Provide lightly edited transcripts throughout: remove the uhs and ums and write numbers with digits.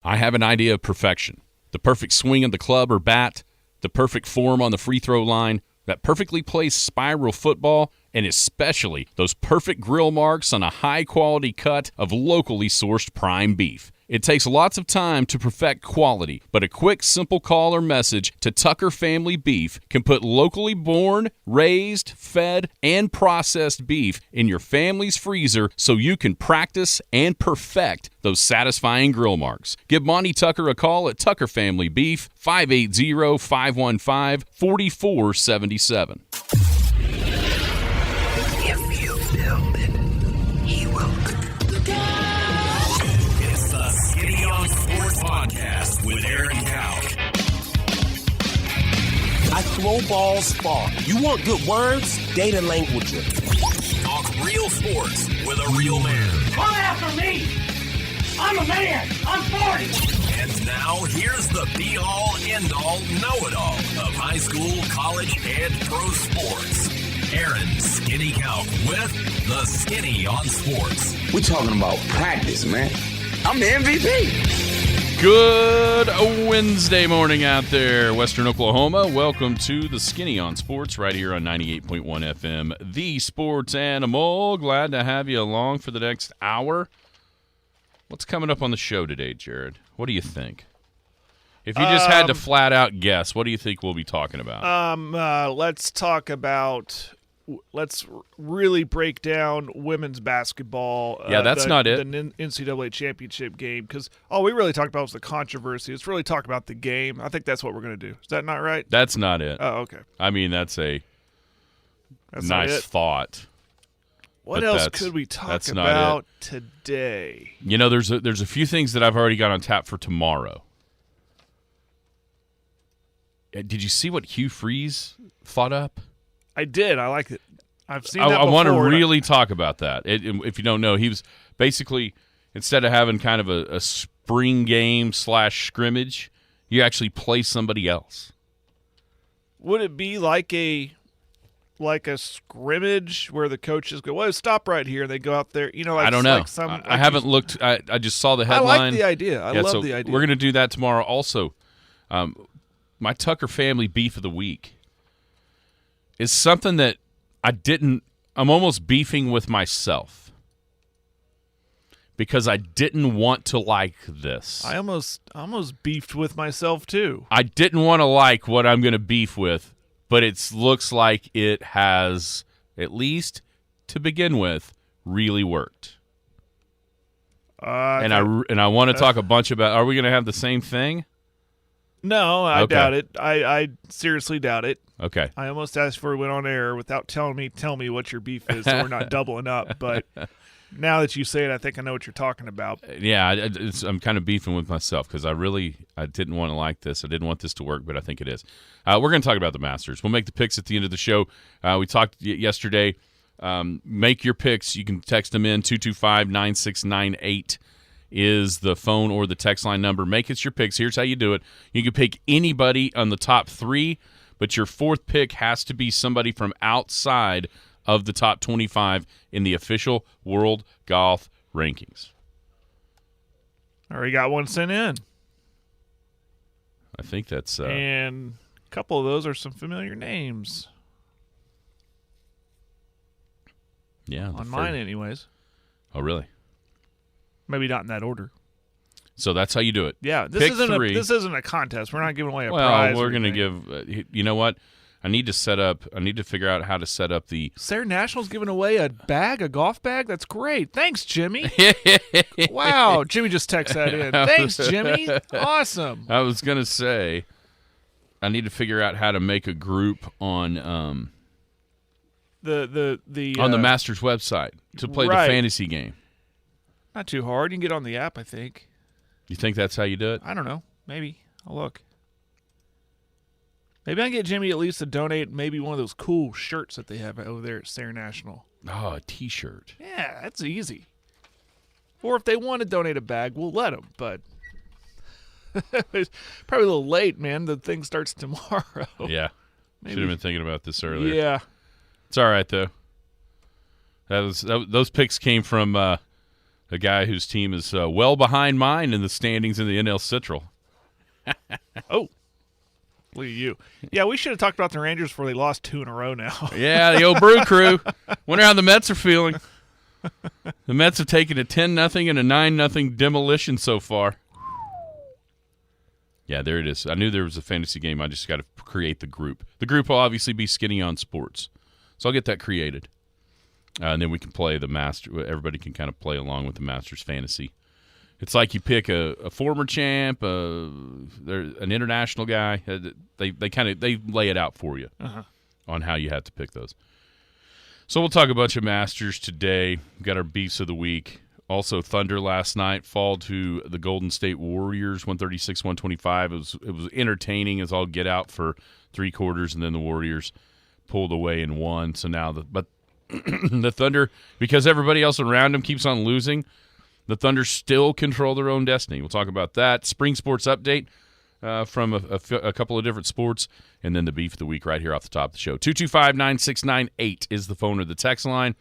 I have an idea of perfection. The perfect swing of the club or bat, the perfect form on the free throw line, that perfectly placed spiral football, and especially those perfect grill marks on a high-quality cut of locally sourced prime beef. It takes lots of time to perfect quality, but a quick, simple call or message to Tucker Family Beef can put locally born, raised, fed, and processed beef in your family's freezer so you can practice and perfect those satisfying grill marks. Give Monty Tucker a call at Tucker Family Beef, 580-515-4477. If you build it, he will. It's the Skinny on Sports Podcast with Aaron Cowk. I throw balls far. You want good words? Data language. Talk real sports with a real man. Come after me! I'm a man! I'm 40! And now, here's the be-all, end-all, know-it-all of high school, college, and pro sports. Aaron Skinny Cowk with the Skinny on Sports. We're talking about practice, man. I'm the MVP. Good Wednesday morning out there, Western Oklahoma. Welcome to the Skinny on Sports right here on 98.1 FM, The Sports Animal. Glad to have you along for the next hour. What's coming up on the show today, Jared? What do you think? If you just had to flat out guess, what do you think we'll be talking about? Let's really break down women's basketball. Yeah, that's not it. The NCAA championship game, because all we really talked about was the controversy. Let's really talk about the game. I think that's what we're going to do. Is that not right? That's not it. Oh, okay. I mean, that's nice thought. What else could we talk about today? You know, there's a few things that I've already got on tap for tomorrow. Did you see what Hugh Freeze fought up? I did. I like it. I've seen that I before. want to really talk about that. If you don't know, he was basically, instead of having kind of a spring game / scrimmage, you actually play somebody else. Would it be like a scrimmage where the coaches go, well, stop right here, and they go out there? You know, like, I don't know. Like I haven't looked. I just saw the headline. I like the idea. I love the idea. We're going to do that tomorrow also. My Tucker Family Beef of the Week is something that I'm almost beefing with myself because I didn't want to like this. I almost beefed with myself too. I didn't want to like what I'm going to beef with, but it looks like it has, at least to begin with, really worked. And I want to talk a bunch about, are we going to have the same thing? No, I doubt it. I seriously doubt it. Okay. I almost asked before we went on air without tell me what your beef is, so we're not doubling up. But now that you say it, I think I know what you're talking about. Yeah, I'm kind of beefing with myself because I didn't want to like this. I didn't want this to work, but I think it is. We're going to talk about the Masters. We'll make the picks at the end of the show. We talked yesterday. Make your picks. You can text them in. 225-9698 is the phone or the text line number. Make it your picks. Here's how you do it. You can pick anybody on the top three, but your fourth pick has to be somebody from outside of the top 25 in the official World Golf Rankings. I already got one sent in. I think that's... and a couple of those are some familiar names. Yeah. On mine, anyways. Oh, really? Maybe not in that order. So that's how you do it. Yeah, this isn't a contest. We're not giving away a prize. Well, we're going to give. You know what? I need to figure out how to set up the. Sayre National's giving away a golf bag. That's great. Thanks, Jimmy. Wow, Jimmy just texted that in. Thanks, Jimmy. Awesome. I was going to say, I need to figure out how to make a group on on the Masters website to play the fantasy game. Not too hard. You can get on the app, I think. You think that's how you do it? I don't know. Maybe. I'll look. Maybe I can get Jimmy at least to donate maybe one of those cool shirts that they have over there at Sayre National. Oh, a T-shirt. Yeah, that's easy. Or if they want to donate a bag, we'll let them. But it's probably a little late, man. The thing starts tomorrow. Yeah. Should have been thinking about this earlier. Yeah. It's all right, though. Those picks came from a guy whose team is well behind mine in the standings in the NL Central. Oh, look at you. Yeah, we should have talked about the Rangers before they lost 2 in a row now. Yeah, the old Brew Crew. Wonder how the Mets are feeling. The Mets have taken a 10-0 and a 9-0 demolition so far. Yeah, there it is. I knew there was a fantasy game. I just got to create the group. The group will obviously be Skinny on Sports. So I'll get that created. And then we can play the Master. Everybody can kind of play along with the Masters fantasy. It's like you pick a former champ, an international guy. They lay it out for you on how you have to pick those. So we'll talk a bunch of Masters today. We've got our beefs of the week. Also, Thunder last night fall to the Golden State Warriors, 136-125. It was entertaining as all get out for 3 quarters, and then the Warriors pulled away and won. So now, but the Thunder, because everybody else around them keeps on losing, the Thunder still control their own destiny. We'll talk about that. Spring sports update from a couple of different sports, and then the beef of the week right here off the top of the show. 225-9698 is the phone or the text line.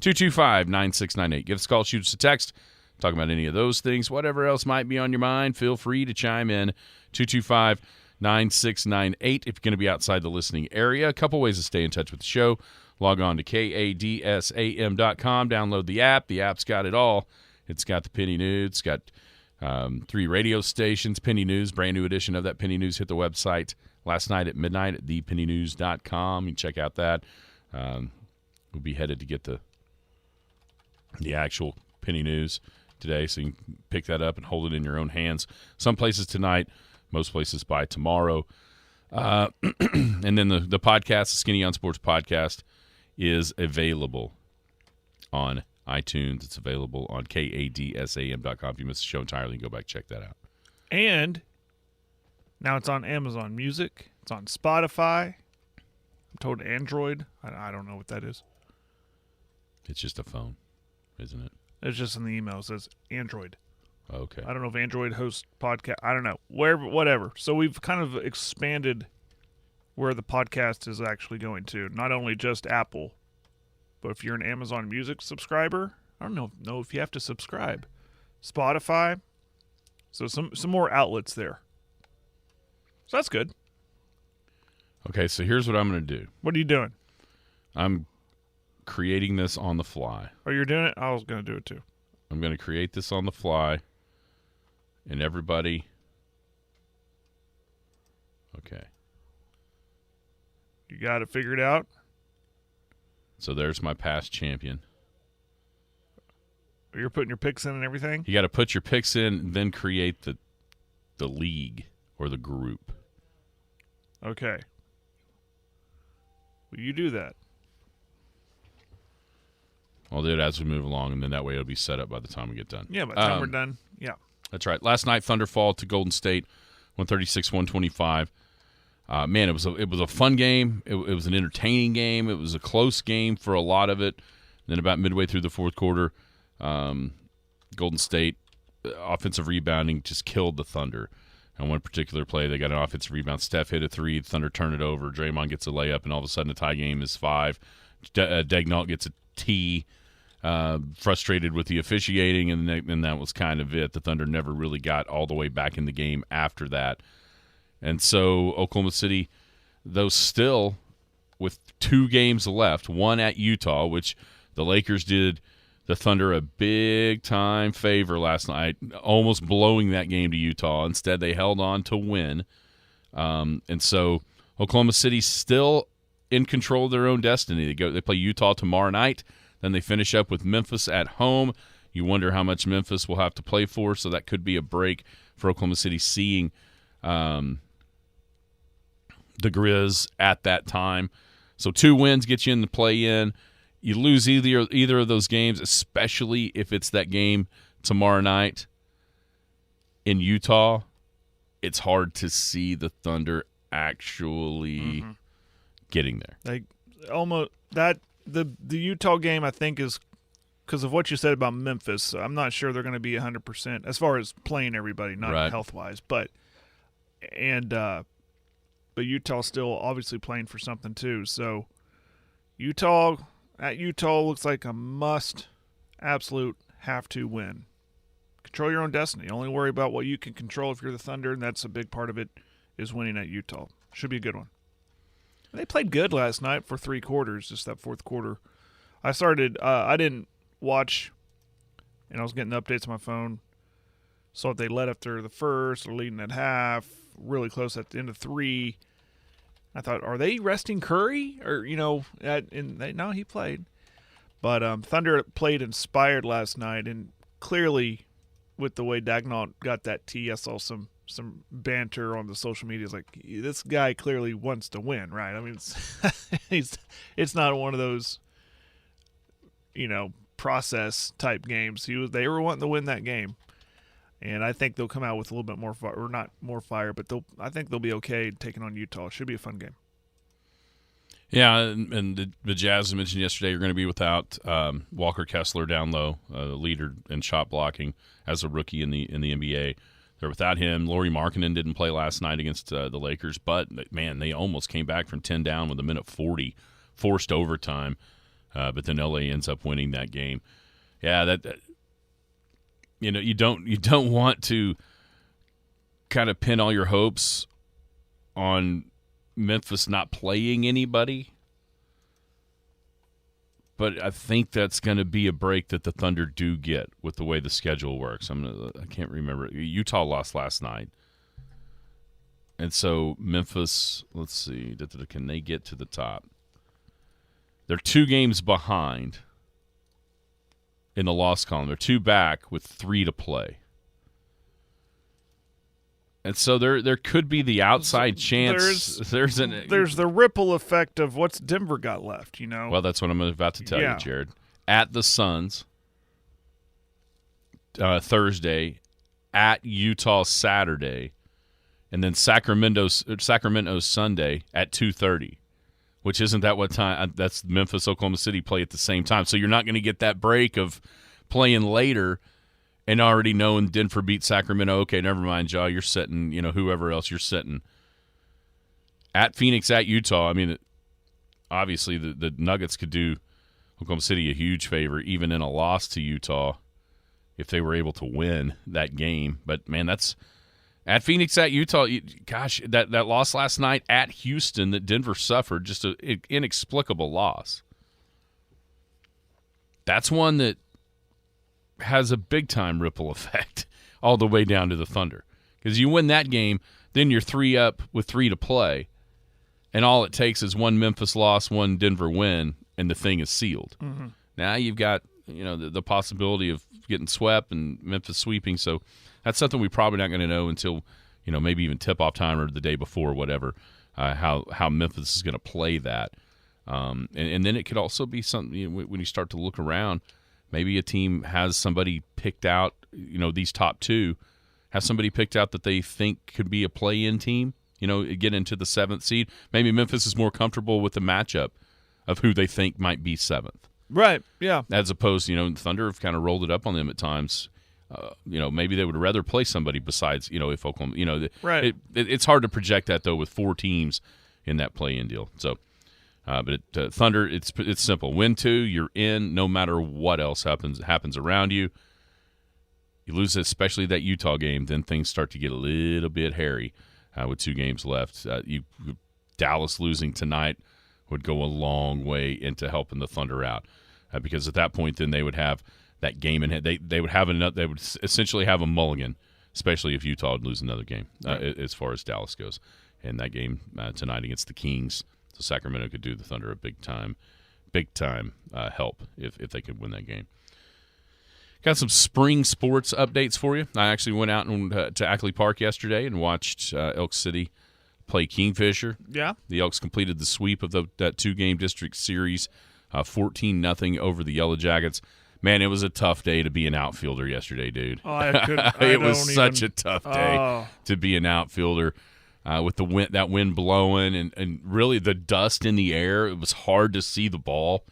225-9698. Give us a call, shoot us a text. Talk about any of those things. Whatever else might be on your mind, feel free to chime in. 225-9698 if you're going to be outside the listening area. A couple ways to stay in touch with the show. Log on to kadsam.com. Download the app. The app's got it all. It's got the Penny News. It's got 3 radio stations. Penny News, brand new edition of that Penny News, hit the website last night at midnight at thepennynews.com. You can check out that. We'll be headed to get the actual Penny News today, so you can pick that up and hold it in your own hands. Some places tonight, most places by tomorrow. And then the podcast, the Skinny on Sports podcast, is available on iTunes. It's available on kadsam.com. If you missed the show entirely, go back check that out. And now it's on Amazon Music. It's on Spotify. I'm told Android. I don't know what that is. It's just a phone, isn't it? It's just in the email. It says Android. Okay. I don't know if Android hosts podcast. I don't know. Whatever. So we've kind of expanded where the podcast is actually going to. Not only just Apple, but if you're an Amazon Music subscriber, I don't know if you have to subscribe. Spotify. So some more outlets there. So that's good. Okay, so here's what I'm going to do. What are you doing? I'm creating this on the fly. Oh, you're doing it? I was going to do it too. I'm going to create this on the fly, and everybody. Okay. You got it figured out? So there's my past champion. You're putting your picks in and everything? You got to put your picks in, then create the league or the group. Okay. Will you do that? I'll do it as we move along, and then that way it'll be set up by the time we get done. Yeah, by the time we're done. Yeah. That's right. Last night, Thunder fall to Golden State, 136-125. Man, it was a fun game. It was an entertaining game. It was a close game for a lot of it. And then about midway through the fourth quarter, Golden State offensive rebounding just killed the Thunder. On one particular play, they got an offensive rebound. Steph hit a 3. Thunder turned it over. Draymond gets a layup, and all of a sudden the tie game is 5. Degnault gets a tee. Frustrated with the officiating, and that was kind of it. The Thunder never really got all the way back in the game after that. And so Oklahoma City, though still with 2 games left, one at Utah, which the Lakers did the Thunder a big-time favor last night, almost blowing that game to Utah. Instead, they held on to win. And so Oklahoma City still in control of their own destiny. They play Utah tomorrow night. Then they finish up with Memphis at home. You wonder how much Memphis will have to play for, so that could be a break for Oklahoma City seeing the Grizz at that time. So 2 wins get you in the play-in. You lose either of those games, especially if it's that game tomorrow night in Utah. It's hard to see the Thunder actually getting there. Like almost that the Utah game, I think, is because of what you said about Memphis. I'm not sure they're going to be 100% as far as playing everybody, not right. health-wise, but Utah's still obviously playing for something too. So Utah looks like a absolute have to win. Control your own destiny. Only worry about what you can control if you're the Thunder, and that's a big part of it, is winning at Utah. Should be a good one. They played good last night for 3 quarters, just that fourth quarter. I didn't watch, and I was getting updates on my phone. Saw if they led after the first, or leading at half, really close at the end of 3. I thought, are they resting Curry? Or, no, he played. But Thunder played inspired last night, and clearly with the way Dagnall got that tee, I saw some banter on the social media. It's like, this guy clearly wants to win, right? I mean, it's not one of those, process type games. They were wanting to win that game. And I think they'll come out with a little bit more fire, or not more fire, but I think they'll be okay taking on Utah. It should be a fun game. Yeah, and the Jazz, I mentioned yesterday, are going to be without Walker Kessler down low, leader in shot blocking as a rookie in the NBA. They're without him. Lauri Markkanen didn't play last night against the Lakers, but, man, they almost came back from 10 down with a minute 40, forced overtime, but then LA ends up winning that game. Yeah, that you don't want to kind of pin all your hopes on Memphis not playing anybody, but I think that's going to be a break that the Thunder do get with the way the schedule works. I can't remember. Utah lost last night, and so Memphis. Let's see, can they get to the top? They're 2 games behind in the loss column. They're 2 back with 3 to play. And so there could be the outside chance. There's the ripple effect of what's Denver got left, Well, that's what I'm about to tell you, Jared. At the Suns Thursday, at Utah Saturday, and then Sacramento Sunday at 2:30. Which isn't that what time? That's Memphis, Oklahoma City play at the same time. So you're not going to get that break of playing later and already knowing Denver beat Sacramento. Okay, never mind, Ja. You're setting, whoever else you're setting. At Phoenix, at Utah, I mean, obviously the Nuggets could do Oklahoma City a huge favor, even in a loss to Utah, if they were able to win that game. But, man, that's – at Phoenix, at Utah, gosh, that loss last night at Houston that Denver suffered, just an inexplicable loss. That's one that has a big-time ripple effect all the way down to the Thunder. Because you win that game, then you're 3 up with 3 to play, and all it takes is one Memphis loss, one Denver win, and the thing is sealed. Mm-hmm. Now you've got the possibility of getting swept and Memphis sweeping, so that's something we're probably not going to know until, maybe even tip-off time or the day before, whatever, how Memphis is going to play that. And then it could also be something, when you start to look around, maybe a team has somebody picked out, these top 2, have somebody picked out that they think could be a play-in team, get into the 7th seed. Maybe Memphis is more comfortable with the matchup of who they think might be 7th. Right, yeah. As opposed, Thunder have kind of rolled it up on them at times. Maybe they would rather play somebody besides, if Oklahoma, right. It's hard to project that, though, with 4 teams in that play-in deal. So, but Thunder, it's simple. Win 2, you're in, no matter what else happens around you. You lose, especially that Utah game, then things start to get a little bit hairy with 2 games left. Dallas losing tonight would go a long way into helping the Thunder out, because at that point, then they would have that game in hand. They would have they would essentially have a mulligan, especially if Utah would lose another game, as far as Dallas goes. And that game tonight against the Kings, so Sacramento could do the Thunder a big time help if they could win that game. Got some spring sports updates for you. I actually went out to Ackley Park yesterday and watched Elk City play Kingfisher. Yeah. The Elks completed the sweep of that 2-game district series, 14-0 over the Yellow Jackets. Man, it was a tough day to be an outfielder yesterday, dude. Oh, it was such a tough day to be an outfielder with that wind blowing and really the dust in the air. It was hard to see the ball.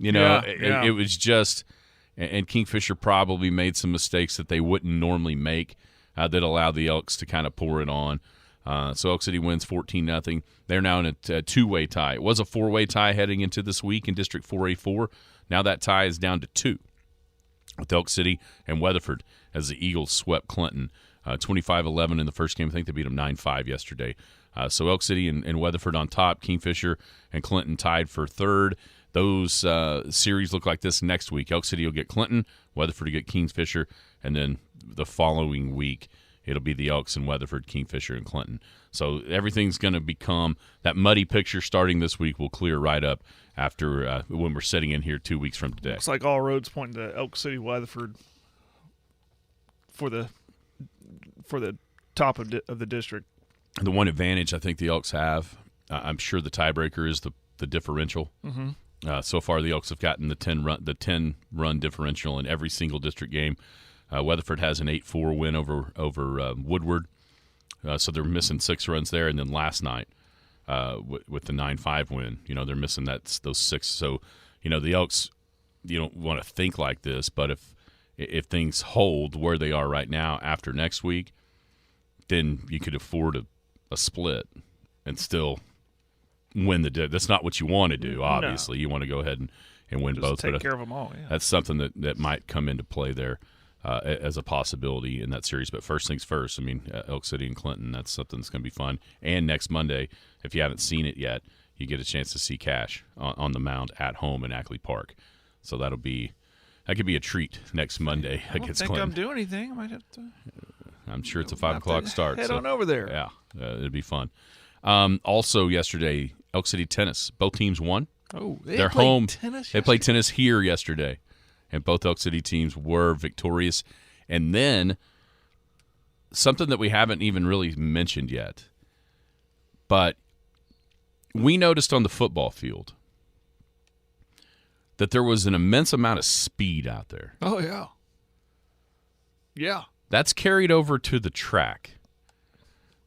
It was just – and Kingfisher probably made some mistakes that they wouldn't normally make that allowed the Elks to kind of pour it on. So Elk City wins 14-0. They're now in a 2-way tie. It was a 4-way tie heading into this week in District 4A4. Now that tie is down to 2. with Elk City and Weatherford as the Eagles swept Clinton 25-11 in the first game. I think they beat them 9-5 yesterday. So Elk City and Weatherford on top, Kingfisher and Clinton tied for third. Those series look like this next week. Elk City will get Clinton, Weatherford will get Kingfisher, and then the following week it'll be the Elks and Weatherford, Kingfisher, and Clinton. So everything's going to become – that muddy picture starting this week will clear right up after when we're sitting in here 2 weeks from today. Looks like all roads point to Elk City, Weatherford for the top of the district. The one advantage I think the Elks have, I'm sure the tiebreaker is the differential. Mm-hmm. So far, the Elks have gotten the 10 run differential in every single district game. Weatherford has an 8-4 win over Woodward, so they're missing 6 runs there. And then last night, with the 9-5 win, they're missing those 6. So, the Elks, you don't want to think like this, but if things hold where they are right now after next week, then you could afford a split and still win that's not what you want to do, obviously. No. You want to go ahead and win both. Take care of them all, yeah. That's something that might come into play there as a possibility in that series. But first things first, Elk City and Clinton, that's something that's going to be fun. And next Monday, if you haven't seen it yet, you get a chance to see Cash on the mound at home in Ackley Park. So that could be a treat next Monday against Clinton. I don't think I'm doing anything. I might have to. I'm sure it's a 5 o'clock start. Head on over there. Yeah, it'd be fun. Also yesterday, Elk City tennis. Both teams won. Oh, they're played home. Tennis they played tennis here yesterday, and both Elk City teams were victorious. And then something that we haven't even really mentioned yet, but we noticed on the football field that there was an immense amount of speed out there. Oh, yeah. Yeah. That's carried over to the track.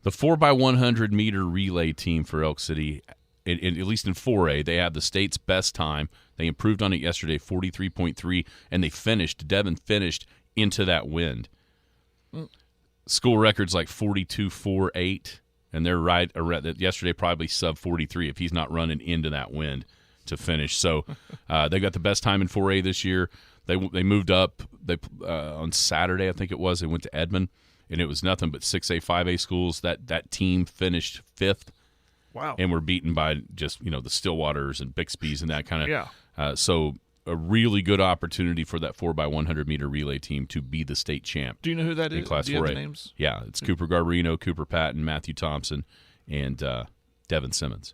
The 4x100 meter relay team for Elk City, at least in 4A, they have the state's best time. They improved on it yesterday, 43.3, and Devin finished into that wind. School records like 42.48, and they're right around yesterday, probably sub 43 if he's not running into that wind to finish. So they got the best time in 4A this year. They moved up. On Saturday, I think it was, they went to Edmond, and it was nothing but 6A, 5A schools. That team finished 5th. Wow. And were beaten by just, the Stillwaters and Bixby's and that kind of. Yeah. So a really good opportunity for that 4x100 meter relay team to be the state champ. Do you know who that in is? Class Do you 4A. have the names? Yeah, it's Cooper Garbarino, Cooper Patton, Matthew Thompson, and Devin Simmons.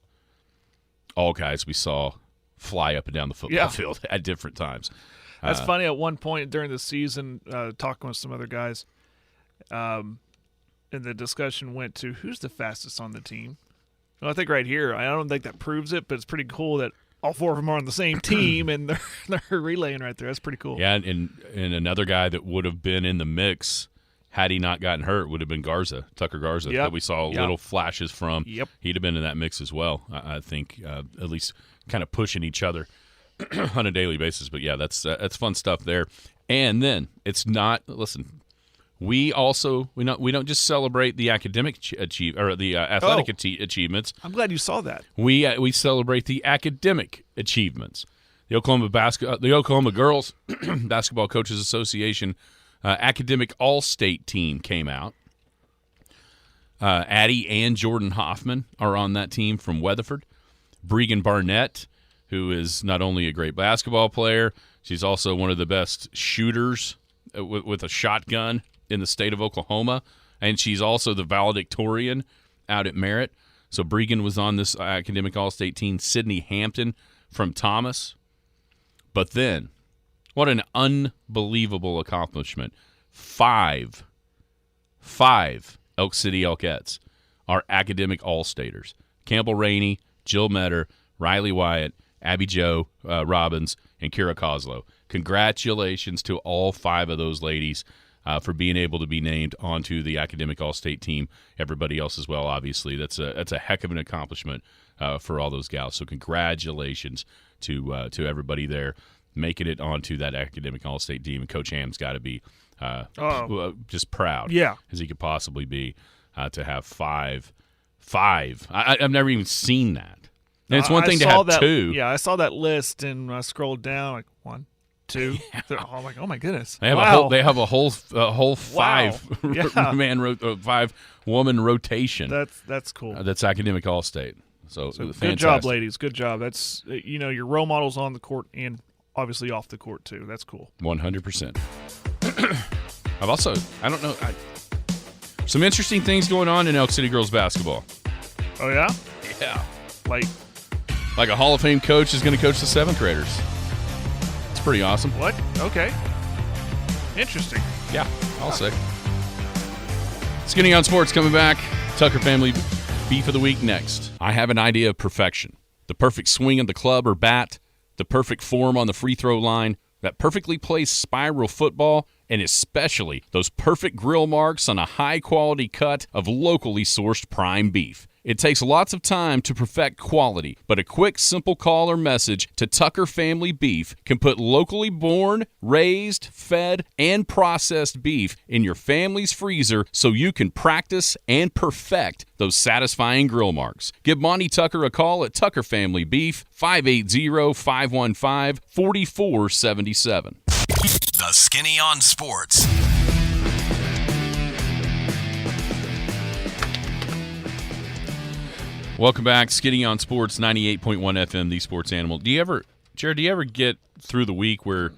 All guys we saw fly up and down the football field at different times. That's funny. At one point during the season, talking with some other guys, and the discussion went to who's the fastest on the team. Well, I think right here, I don't think that proves it, but it's pretty cool that all 4 of them are on the same team and they're relaying right there. That's pretty cool. Yeah, and another guy that would have been in the mix had he not gotten hurt would have been Tucker Garza, that we saw little flashes from. Yep. He'd have been in that mix as well, I think, at least kind of pushing each other on a daily basis. But, yeah, that's fun stuff there. And then it's not – listen, we don't just celebrate the academic athletic achievements. I'm glad you saw that. We celebrate the academic achievements. The Oklahoma Girls Basketball Coaches Association academic all-state team came out. Addie and Jordan Hoffman are on that team from Weatherford. Bregan Barnett, who is not only a great basketball player, she's also one of the best shooters with a shotgun in the state of Oklahoma, and she's also the valedictorian out at Merritt. So Bregan was on this academic all-state team. Sydney Hampton from Thomas. But then, what an unbelievable accomplishment. 5 Elk City Elkettes are academic all-staters. Campbell Rainey, Jill Metter, Riley Wyatt, Abby Jo Robbins, and Kira Koslow. Congratulations to all 5 of those ladies for being able to be named onto the academic all-state team. Everybody else as well, obviously. That's a heck of an accomplishment for all those gals. So congratulations to everybody there making it onto that academic all-state team. And Coach Ham's got to be just proud as he could possibly be to have 5. I've never even seen that. And it's one thing to have that, 2. Yeah, I saw that list and I scrolled down like 1, too. I'm like, oh my goodness. They have a whole 5 5-woman rotation. That's cool. That's academic All-State. So good job, ladies. Good job. That's your role models on the court and obviously off the court too. That's cool. 100%. I don't know, some interesting things going on in Elk City girls basketball. Oh yeah? Yeah. Like a Hall of Fame coach is going to coach the 7th graders. It's pretty awesome. What? Okay. Interesting. Yeah, I'll say. Skinny on Sports coming back. Tucker Family Beef of the Week next. I have an idea of perfection. The perfect swing of the club or bat, the perfect form on the free throw line, that perfectly placed spiral football, and especially those perfect grill marks on a high-quality cut of locally sourced prime beef. It takes lots of time to perfect quality, but a quick, simple call or message to Tucker Family Beef can put locally born, raised, fed, and processed beef in your family's freezer so you can practice and perfect those satisfying grill marks. Give Monty Tucker a call at Tucker Family Beef, 580-515-4477. The Skinny on Sports. Welcome back, Skinny on Sports, 98.1 FM, the Sports Animal. Jared, do you ever get through the week where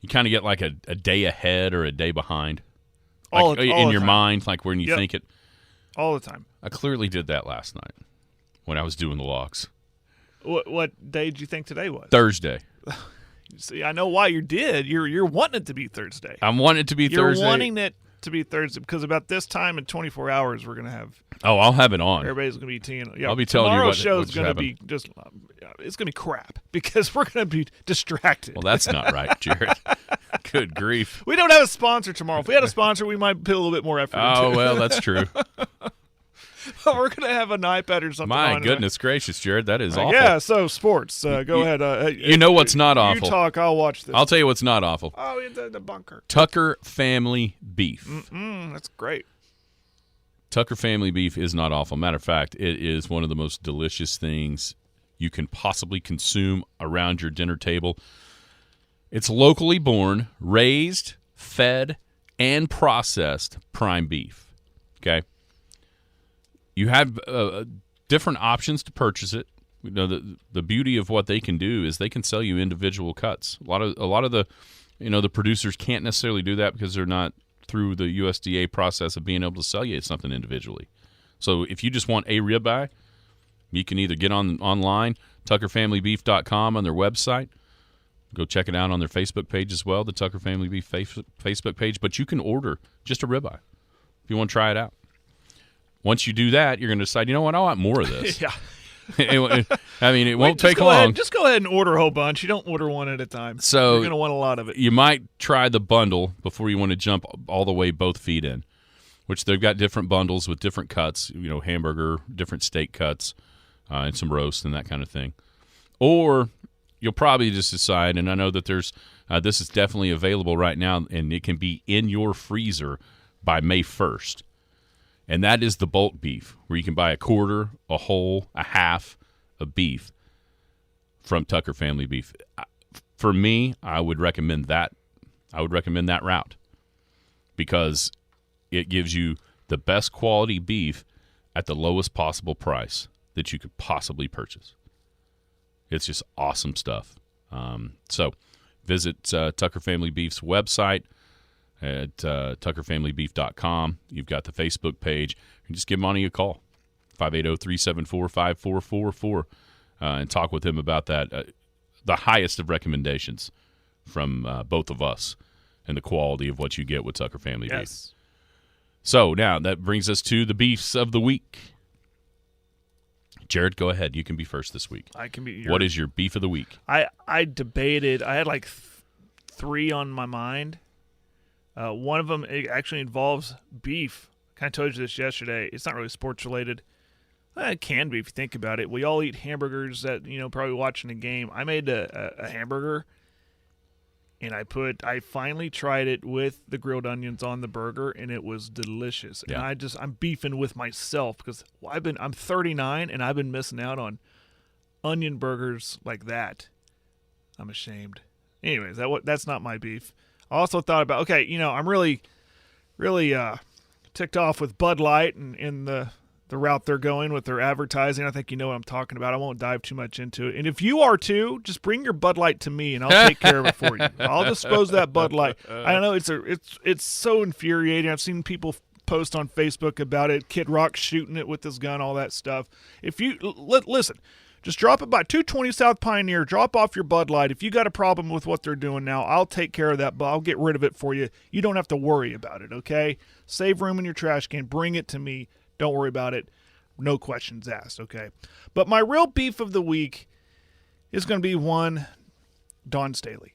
you kind of get like a day ahead or a day behind? Like in your mind, like when you think it? All the time. I clearly did that last night when I was doing the logs. What day did you think today was? Thursday. See, I know why you did. You're wanting it to be Thursday. I'm wanting it to be Thursday. You're wanting it to be Thursday because about this time in 24 hours we're going to have. Oh, I'll have it on. Everybody's going to be teeing. Yeah, I'll be telling you tomorrow's show is going to be just. It's going to be crap because we're going to be distracted. Well, that's not right, Jared. Good grief. We don't have a sponsor tomorrow. If we had a sponsor, we might put a little bit more effort into it. Oh, well, that's true. We're going to have an iPad or something. My goodness gracious, Jared, that is awful. Yeah, so sports. Go ahead. You know what's not awful? You talk, I'll watch this. I'll tell you what's not awful. Oh, the bunker. Tucker Family Beef. That's great. Tucker Family Beef is not awful. Matter of fact, it is one of the most delicious things you can possibly consume around your dinner table. It's locally born, raised, fed, and processed prime beef. Okay? You have different options to purchase it. You know, the beauty of what they can do is they can sell you individual cuts. A lot of the the producers can't necessarily do that because they're not through the USDA process of being able to sell you something individually. So if you just want a ribeye, you can either get online, tuckerfamilybeef.com on their website. Go check it out on their Facebook page as well, the Tucker Family Beef Facebook page. But you can order just a ribeye if you want to try it out. Once you do that, you're going to decide, you know what, I want more of this. Yeah. It won't take long. Just go ahead and order a whole bunch. You don't order one at a time. So you're going to want a lot of it. You might try the bundle before you want to jump all the way both feet in, which they've got different bundles with different cuts, hamburger, different steak cuts, and some roast and that kind of thing. Or you'll probably just decide, and I know that there's this is definitely available right now, and it can be in your freezer by May 1st. And that is the bulk beef, where you can buy a quarter, a whole, a half of beef from Tucker Family Beef. For me, I would recommend that. I would recommend that route because it gives you the best quality beef at the lowest possible price that you could possibly purchase. It's just awesome stuff. So visit Tucker Family Beef's website at tuckerfamilybeef.com. You've got the Facebook page. And just give Monty a call, 580-374-5444, and talk with him about that. The highest of recommendations from both of us and the quality of what you get with Tucker Family Beef. So now that brings us to the beefs of the week. Jared, go ahead. You can be first this week. I can be. What is your beef of the week? I debated. I had like three on my mind. One of them actually involves beef. I kind of told you this yesterday. It's not really sports related. It can be if you think about it. We all eat hamburgers that, probably watching a game. I made a hamburger, and I finally tried it with the grilled onions on the burger, and it was delicious. Yeah. And I'm beefing with myself because I'm 39, and I've been missing out on onion burgers like that. I'm ashamed. Anyways, that's not my beef. I also thought about, I'm really ticked off with Bud Light and the route they're going with their advertising. I think you know what I'm talking about. I won't dive too much into it. And if you are too, just bring your Bud Light to me, and I'll take care of it for you. I'll dispose of that Bud Light. I know it's so infuriating. I've seen people post on Facebook about it. Kid Rock shooting it with his gun, all that stuff. If you listen, just drop it by 220 South Pioneer. Drop off your Bud Light. If you got a problem with what they're doing now, I'll take care of that, but I'll get rid of it for you. You don't have to worry about it, okay? Save room in your trash can. Bring it to me. Don't worry about it. No questions asked, okay? But my real beef of the week is going to be one Dawn Staley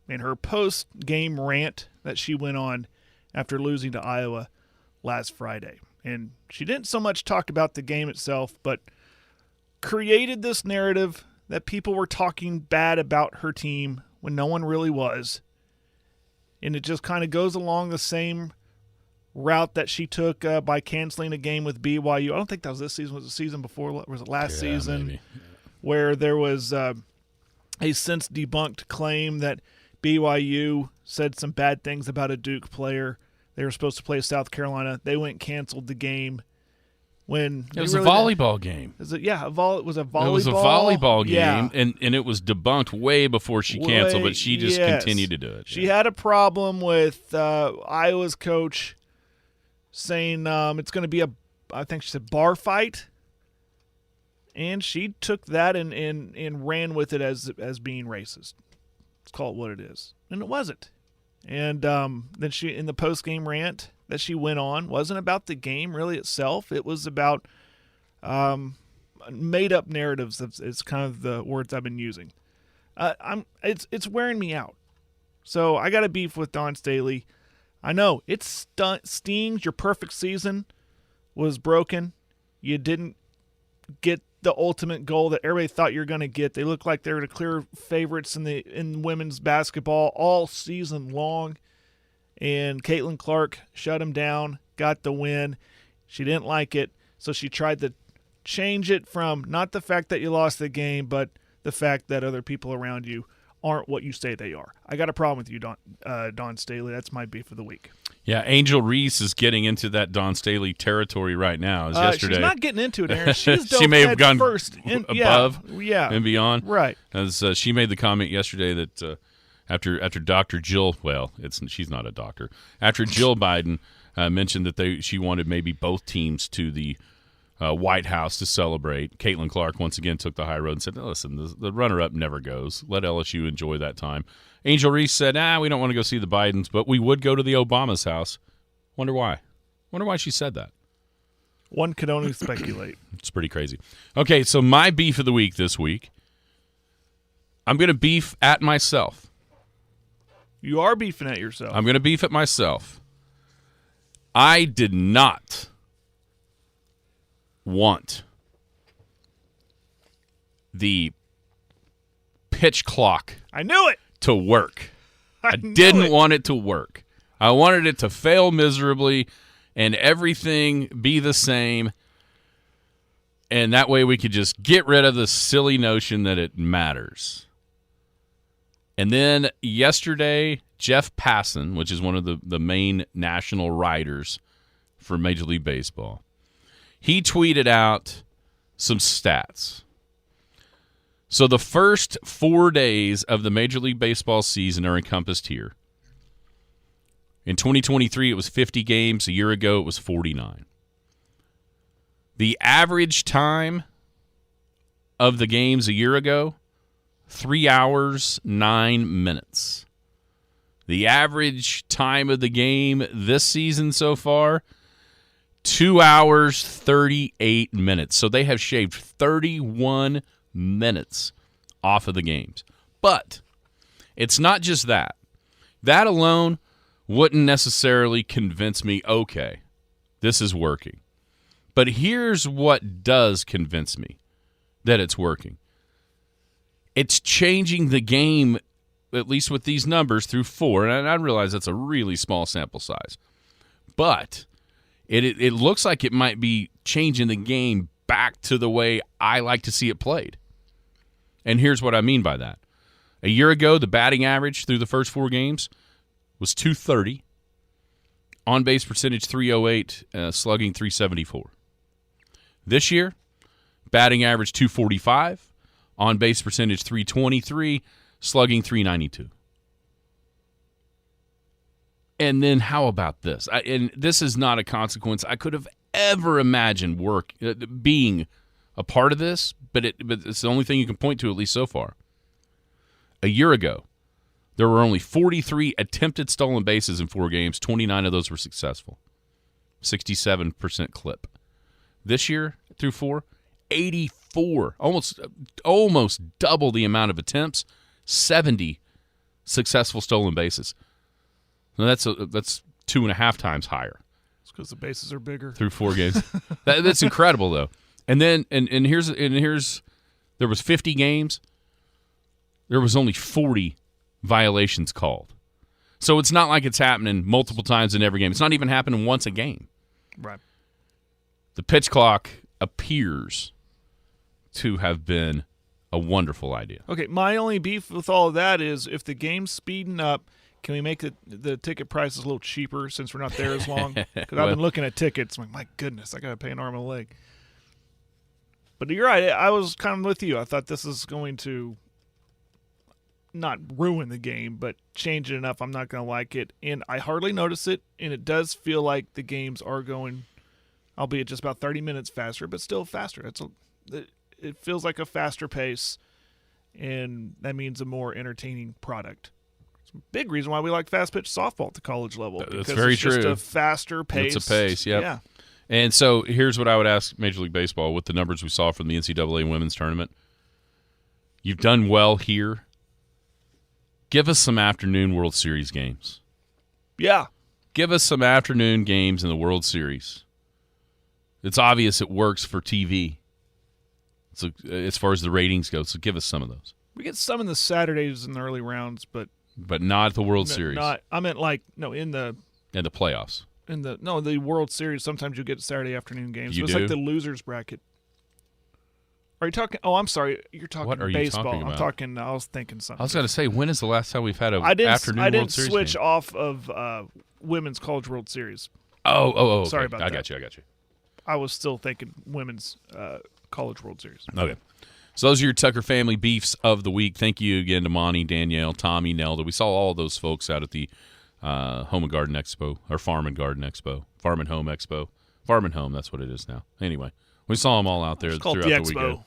and her post-game rant that she went on after losing to Iowa last Friday. And she didn't so much talk about the game itself, but created this narrative that people were talking bad about her team when no one really was. And it just kind of goes along the same route that she took by canceling a game with BYU. I don't think that was this season. Was it the season before? Was it last season? Maybe. Where there was a since debunked claim that BYU said some bad things about a Duke player. They were supposed to play South Carolina. They went and canceled the game. When it was a volleyball game. Is it? Yeah, it was a volleyball. It was a volleyball game, yeah. and it was debunked way before she canceled, but she just continued to do it. She had a problem with Iowa's coach saying it's going to be I think she said bar fight, and she took that and ran with it as being racist. Let's call it what it is, and it wasn't. And then she, in the post-game rant that she went on, wasn't about the game really itself. It was about made-up narratives. It's kind of the words I've been using. It's wearing me out. So I got a beef with Dawn Staley. I know it stings. Your perfect season was broken. You didn't get the ultimate goal that everybody thought you were going to get. They looked like they were the clear favorites in women's basketball all season long. And Caitlin Clark shut them down, got the win. She didn't like it, so she tried to change it from not the fact that you lost the game, but the fact that other people around you aren't what you say they are. I got a problem with you, Dawn Staley. That's my beef of the week. Yeah, Angel Reese is getting into that Dawn Staley territory right now. As yesterday, she's not getting into it, Aaron. She's she may have gone first above and beyond. Right. As she made the comment yesterday that after Dr. Jill, she's not a doctor. After Jill Biden mentioned that she wanted maybe both teams to the White House to celebrate, Caitlin Clark once again took the high road and said, listen, the runner-up never goes. Let LSU enjoy that time. Angel Reese said, we don't want to go see the Bidens, but we would go to the Obama's house. Wonder why she said that. One could only speculate. It's pretty crazy. Okay, so my beef of the week this week, I'm going to beef at myself. You are beefing at yourself. I'm going to beef at myself. I did not want the pitch clock. I knew it. To work. I didn't want it to work. I wanted it to fail miserably and everything be the same. And that way we could just get rid of the silly notion that it matters. And then yesterday, Jeff Passan, which is one of the main national writers for Major League Baseball, he tweeted out some stats. So the first 4 days of the Major League Baseball season are encompassed here. In 2023, it was 50 games. A year ago, it was 49. The average time of the games a year ago, 3 hours, 9 minutes. The average time of the game this season so far, 2 hours, 38 minutes. So they have shaved 31 minutes off of the games. But it's not just that. That alone wouldn't necessarily convince me, okay, this is working. But here's what does convince me that it's working. It's changing the game, at least with these numbers, through 4. And I realize that's a really small sample size. But it looks like it might be changing the game back to the way I like to see it played. And here's what I mean by that. A year ago, the batting average through the first 4 games was .230. On-base percentage .308, slugging .374. This year, batting average .245, on-base percentage .323, slugging .392. And then how about this? And this is not a consequence I could have ever imagined being a part of this, but it's the only thing you can point to, at least so far. A year ago, there were only 43 attempted stolen bases in 4 games. 29 of those were successful. 67% clip. This year, through 4, 84. Almost double the amount of attempts. 70 successful stolen bases. Now that's 2.5 times higher. It's because the bases are bigger. Through 4 games. That's incredible, though. And then and here's there was 50 games. There was only 40 violations called. So it's not like it's happening multiple times in every game. It's not even happening once a game. Right. The pitch clock appears to have been a wonderful idea. Okay, my only beef with all of that is if the game's speeding up, can we make the ticket prices a little cheaper since we're not there as long? Because I've been looking at tickets. I'm like, my goodness, I got to pay an arm and a leg. But you're right. I was kind of with you. I thought this is going to not ruin the game, but change it enough I'm not going to like it. And I hardly notice it, and it does feel like the games are going, albeit just about 30 minutes faster, but still faster. It feels like a faster pace, and that means a more entertaining product. It's a big reason why we like fast-pitch softball at the college level. That's very true. It's just a faster pace. It's a pace, yep. Yeah. And so here's what I would ask Major League Baseball with the numbers we saw from the NCAA women's tournament. You've done well here. Give us some afternoon World Series games. Yeah. Give us some afternoon games in the World Series. It's obvious it works for TV. So as far as the ratings go, so give us some of those. We get some in the Saturdays in the early rounds, but not the World Series. I meant in the playoffs. The World Series. Sometimes you get Saturday afternoon games. It's do? like the losers bracket. Are you talking? Oh, I'm sorry. You're talking what are baseball. You talking about? I'm talking. I was thinking something. I was going to say, when is the last time we've had afternoon World Series I didn't game? switch off of women's college World Series. Oh. Okay. Sorry about that. I got you. I was still thinking women's college World Series. Okay. So those are your Tucker family beefs of the week. Thank you again to Monty, Danielle, Tommy, Nelda. We saw all those folks out at the Home and Garden Expo, or Farm and Garden Expo, Farm and Home Expo. Farm and Home, that's what it is now. Anyway, we saw them all out there throughout the weekend.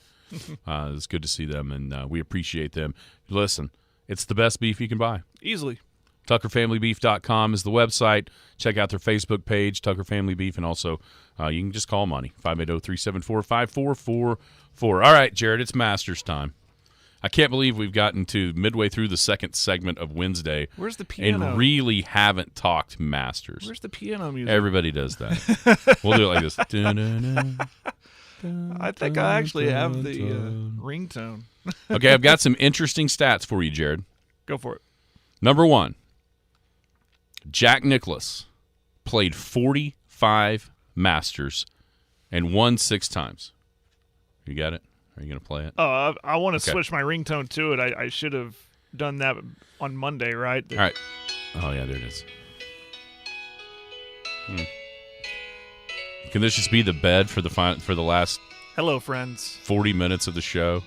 It's good to see them, and we appreciate them. Listen, it's the best beef you can buy. Easily. TuckerFamilyBeef.com is the website. Check out their Facebook page, Tucker Family Beef, and also you can just call Monty, 580-374-5444. All right, Jared, it's Masters time. I can't believe we've gotten to midway through the second segment of Wednesday. Where's the piano? And really haven't talked Masters. Where's the piano music? Everybody does that. We'll do it like this. I think I actually have the ringtone. Okay, I've got some interesting stats for you, Jared. Go for it. Number 1, Jack Nicklaus played 45 Masters and won 6 times. You got it? Are you going to play it? Oh, I want to switch my ringtone to it. I should have done that on Monday, right? All right. Oh, yeah, there it is. Can this just be the bed for the last Hello, friends. 40 minutes of the show?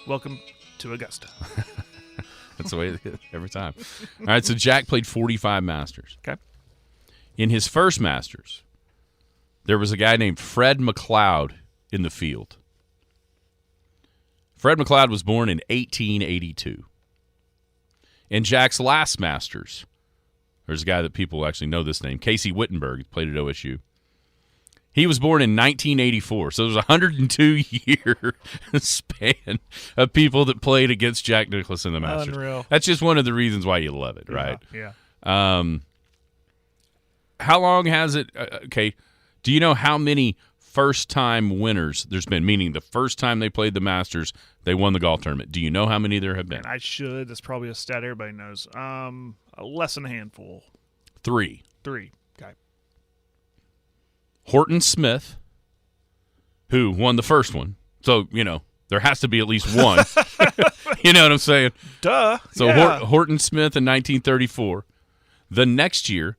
Welcome to Augusta. That's the way it is every time. All right, so Jack played 45 Masters. Okay. In his first Masters, there was a guy named Fred McLeod in the field. Fred McLeod was born in 1882. In Jack's last Masters, there's a guy that people actually know this name, Casey Wittenberg, played at OSU. He was born in 1984, so there's a 102-year span of people that played against Jack Nicklaus in the Masters. Unreal. That's just one of the reasons why you love it, right? Yeah. How long has it? Okay, do you know how many first-time winners there's been? Meaning the first time they played the Masters, they won the golf tournament. Do you know how many there have been? And I should. That's probably a stat everybody knows. Less than a handful. 3. 3. Okay. Horton Smith, who won the first one. So, there has to be at least one. You know what I'm saying? Duh. So yeah. Horton Smith in 1934. The next year,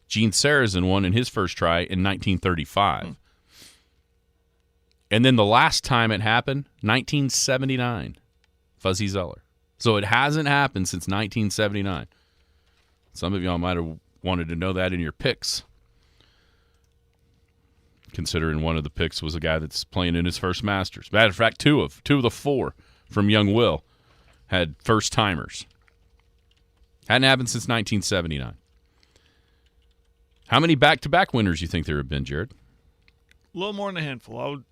Gene Sarazen won in his first try in 1935. And then the last time it happened, 1979, Fuzzy Zeller. So it hasn't happened since 1979. Some of y'all might have wanted to know that in your picks, considering one of the picks was a guy that's playing in his first Masters. Matter of fact, two of the four from Young Will had first-timers. Hadn't happened since 1979. How many back-to-back winners do you think there have been, Jared? A little more than a handful. I would,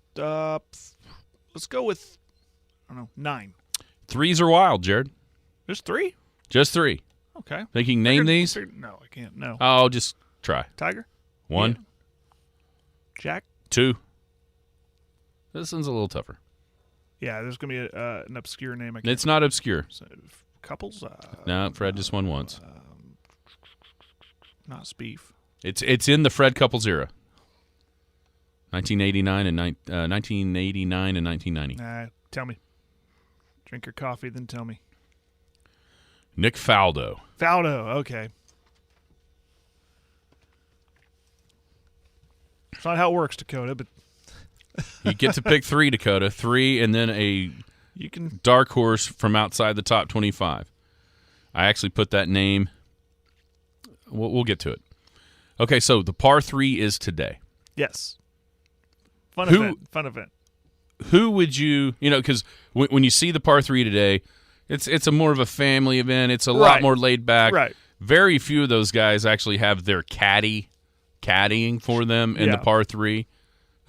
let's go with, 9. Threes are wild, Jared. There's 3? Just 3. Okay. Think you can name these? No, I can't. No. Oh, just try. Tiger? 1. Yeah. Jack? 2. This one's a little tougher. Yeah, there's going to be an obscure name. It's not obscure. Couples? No, Fred just won once. Not Spieth. It's in the Fred Couples era. 1989 and 1990. Nah, tell me. Drink your coffee, then tell me. Nick Faldo. Okay. It's not how it works, Dakota, but You get to pick 3, Dakota. 3 and then a you can dark horse from outside the top 25. I actually put that name. We'll get to it. Okay, so the par 3 is today. Yes. Fun event. Who would you because when you see the par 3 today, it's a more of a family event. It's a lot more laid back. Right. Very few of those guys actually have their caddying for them in the par 3.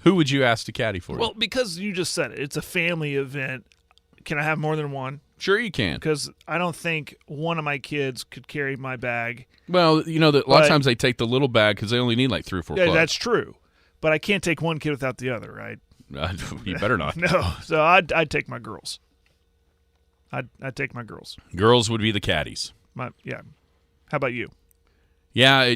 Who would you ask to caddy for you? Well, because you just said it. It's a family event. Can I have more than one? Sure you can. Because I don't think one of my kids could carry my bag. Well, a lot of times they take the little bag because they only need like 3 or 4 clubs. That's true. But I can't take one kid without the other, right? You better not. No. So I'd take my girls. I'd take my girls. Girls would be the caddies. Yeah. How about you? Yeah,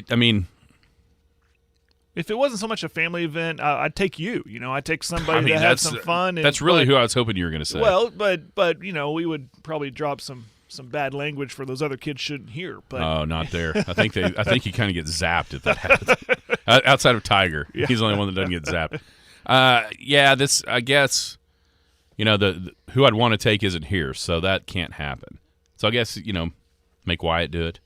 if it wasn't so much a family event, I'd take you. I'd take somebody that had some fun. That's really who I was hoping you were going to say. Well, but we would probably drop some bad language for those other kids shouldn't hear. But oh, not there. I think you kind of get zapped if that happens. Outside of Tiger, he's the only one that doesn't get zapped. This I guess the who I'd want to take isn't here, so that can't happen. So I guess make Wyatt do it.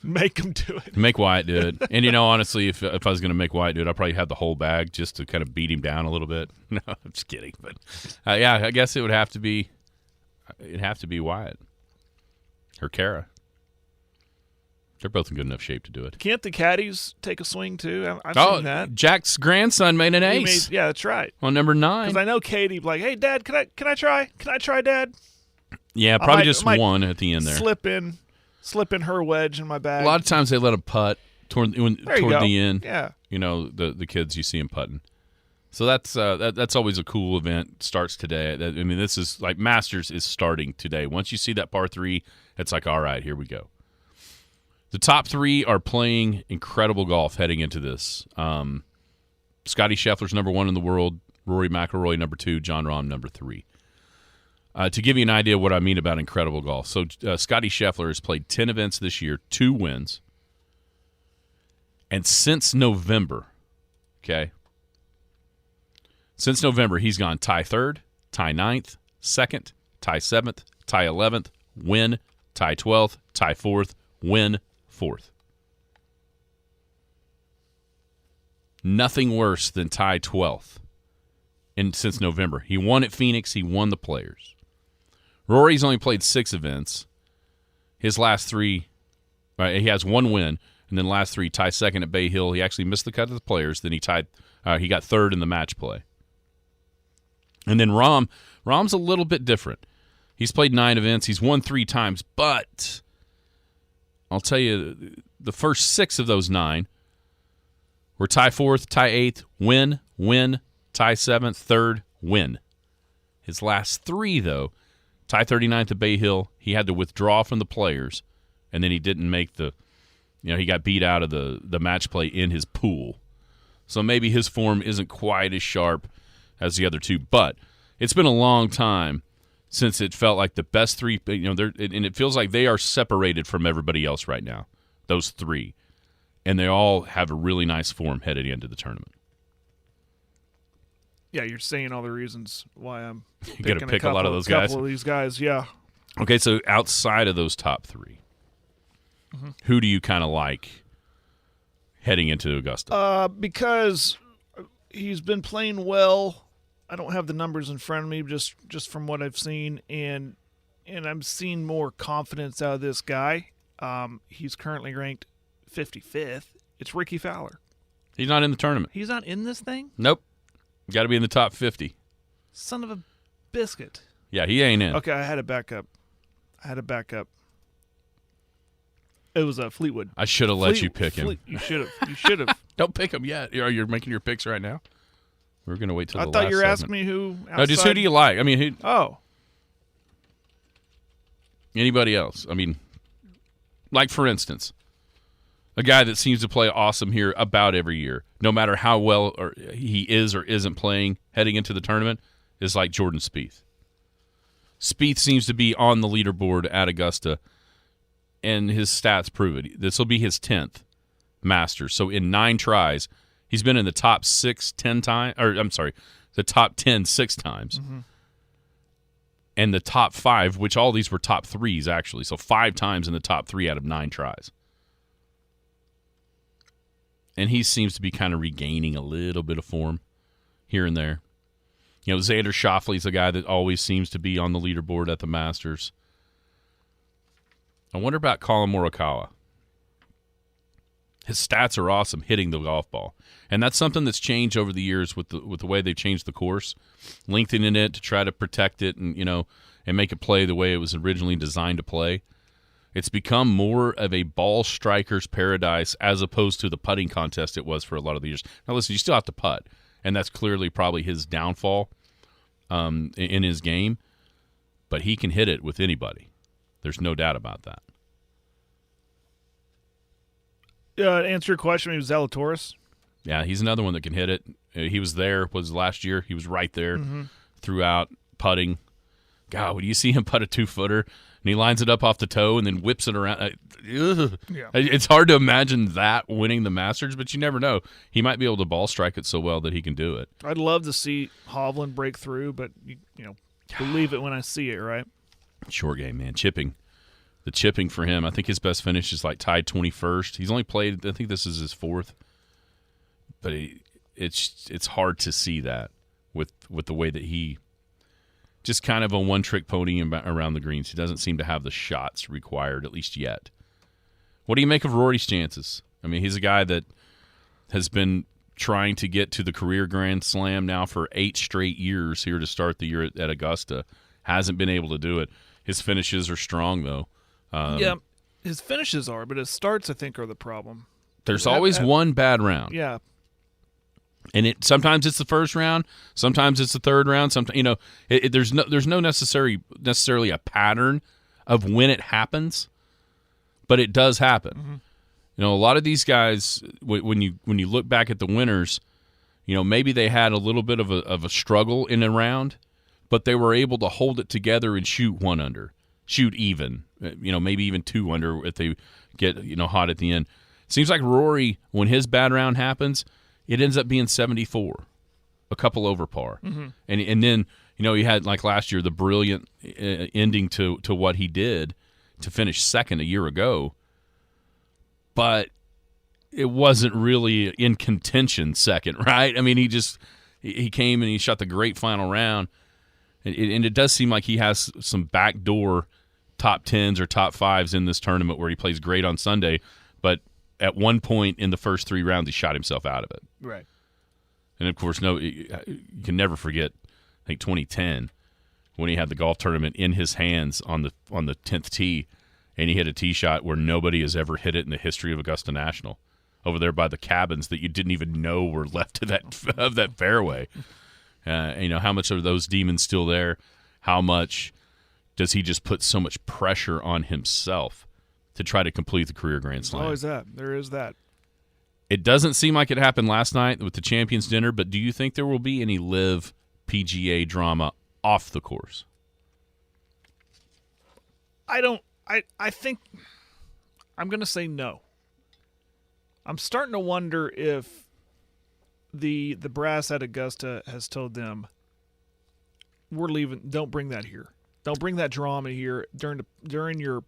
Make him do it. Make Wyatt do it. And, honestly, if I was going to make Wyatt do it, I'd probably have the whole bag just to kind of beat him down a little bit. No, I'm just kidding. But, I guess it would have to be Wyatt or Kara. They're both in good enough shape to do it. Can't the caddies take a swing, too? I've seen that. Jack's grandson made an ace. Yeah, that's right. On number 9. Because I know Katie, like, hey, Dad, can I try? Can I try, Dad? Yeah, probably just one at the end there. Slip in her wedge in my bag. A lot of times they let them putt toward the end. Yeah. The kids you see them putting. So that's always a cool event. Starts today. This is like Masters is starting today. Once you see that par 3, it's like, all right, here we go. The top 3 are playing incredible golf heading into this. Scotty Scheffler's number 1 in the world. Rory McIlroy number 2. Jon Rahm number 3. To give you an idea of what I mean about incredible golf. So Scotty Scheffler has played 10 events this year, 2 wins. And since November, he's gone tie 3rd, tie 9th, 2nd, tie 7th, tie 11th, win, tie 12th, tie 4th, win 4th. Nothing worse than tie 12th since November. He won at Phoenix. He won the Players. Rory's only played 6 events. His last 3, he has 1 win, and then last 3 tie 2nd at Bay Hill. He actually missed the cut of the Players. Then he got 3rd in the match play. And then Rahm's a little bit different. He's played 9 events. He's won 3 times, but I'll tell you, the first 6 of those 9 were tie 4th, tie 8th, win, tie 7th, 3rd, win. His last 3, though, tie 39th at Bay Hill, he had to withdraw from the Players, and then he didn't make he got beat out of the match play in his pool. So maybe his form isn't quite as sharp as the other 2, but it's been a long time since it felt like the best three, and it feels like they are separated from everybody else right now, those three. And they all have a really nice form headed into the tournament. Yeah, you're saying all the reasons why I'm You got to pick a lot of those guys. Couple of these guys, yeah. Okay, so outside of those top three, who do you kind of like heading into Augusta? Because he's been playing well. I don't have the numbers in front of me, just from what I've seen, and I'm seeing more confidence out of this guy. He's currently ranked 55th. It's Ricky Fowler. He's not in the tournament. He's not in this thing? Nope. Got to be in the top 50. Son of a biscuit. Yeah, he ain't in. Okay, I had to back up. It was Fleetwood. I should have let you pick him. You should have. Don't pick him yet. You're making your picks right now? We're going to wait till I the thought last you were segment. asking me who outside. No, just who do you like? I mean, anybody else? I mean, like, for instance, a guy that seems to play awesome here about every year, no matter how well he is or isn't playing heading into the tournament, is like Jordan Spieth. Spieth seems to be on the leaderboard at Augusta, and his stats prove it. This will be his 10th Masters. So in 9 tries, he's been in the top 10 times. Or I'm sorry, the top 10 6 times. Mm-hmm. And the top 5, which all these were top 3s actually. So 5 times in the top 3 out of 9 tries. And he seems to be kind of regaining a little bit of form here and there. You know, Xander Schauffele's a guy that always seems to be on the leaderboard at the Masters. I wonder about Colin Morikawa. His stats are awesome hitting the golf ball. And that's something that's changed over the years with the way they've changed the course, lengthening it to try to protect it and make it play the way it was originally designed to play. It's become more of a ball striker's paradise as opposed to the putting contest it was for a lot of the years. Now, listen, you still have to putt, and that's clearly probably his downfall in his game, but he can hit it with anybody. There's no doubt about that. To answer your question, he was Zalatoris. Yeah, he's another one that can hit it. He was last year. He was right there throughout putting. God, when you see him putt a 2-footer, and he lines it up off the toe and then whips it around. Yeah. It's hard to imagine that winning the Masters, but you never know. He might be able to ball strike it so well that he can do it. I'd love to see Hovland break through, but believe it when I see it, right? Short game, man. Chipping. The chipping for him, I think his best finish is like tied 21st. He's only played, I think this is his 4th. But it's hard to see that with the way that he just kind of a one-trick pony around the greens. He doesn't seem to have the shots required, at least yet. What do you make of Rory's chances? I mean, he's a guy that has been trying to get to the career Grand Slam now for 8 straight years here to start the year at Augusta. Hasn't been able to do it. His finishes are strong, though. Yeah, his finishes are, but his starts, I think, are the problem. There's always one bad round. Yeah. And sometimes it's the first round, sometimes it's the third round. Sometimes there's no necessarily a pattern of when it happens, but it does happen. Mm-hmm. A lot of these guys, when you look back at the winners, maybe they had a little bit of a struggle in a round, but they were able to hold it together and shoot 1 under, shoot even, maybe even 2 under if they get hot at the end. Seems like Rory, when his bad round happens, it ends up being 74, a couple over par. Mm-hmm. And then, he had, like last year, the brilliant ending to what he did to finish second a year ago. But it wasn't really in contention second, right? I mean, he came and he shot the great final round. And it does seem like he has some backdoor top 10s or top 5s in this tournament where he plays great on Sunday, but at one point in the first 3 rounds, he shot himself out of it. Right. And, of course, you can never forget, I think, 2010 when he had the golf tournament in his hands on the 10th tee, and he hit a tee shot where nobody has ever hit it in the history of Augusta National, over there by the cabins that you didn't even know were left of that fairway. How much are those demons still there? How much does he just put so much pressure on himself to try to complete the career Grand Slam? Always that. There is that. It doesn't seem like it happened last night with the Champions Dinner, but do you think there will be any LIV PGA drama off the course? I think I'm going to say no. I'm starting to wonder if the brass at Augusta has told them, we're leaving. Don't bring that here. Don't bring that drama here during your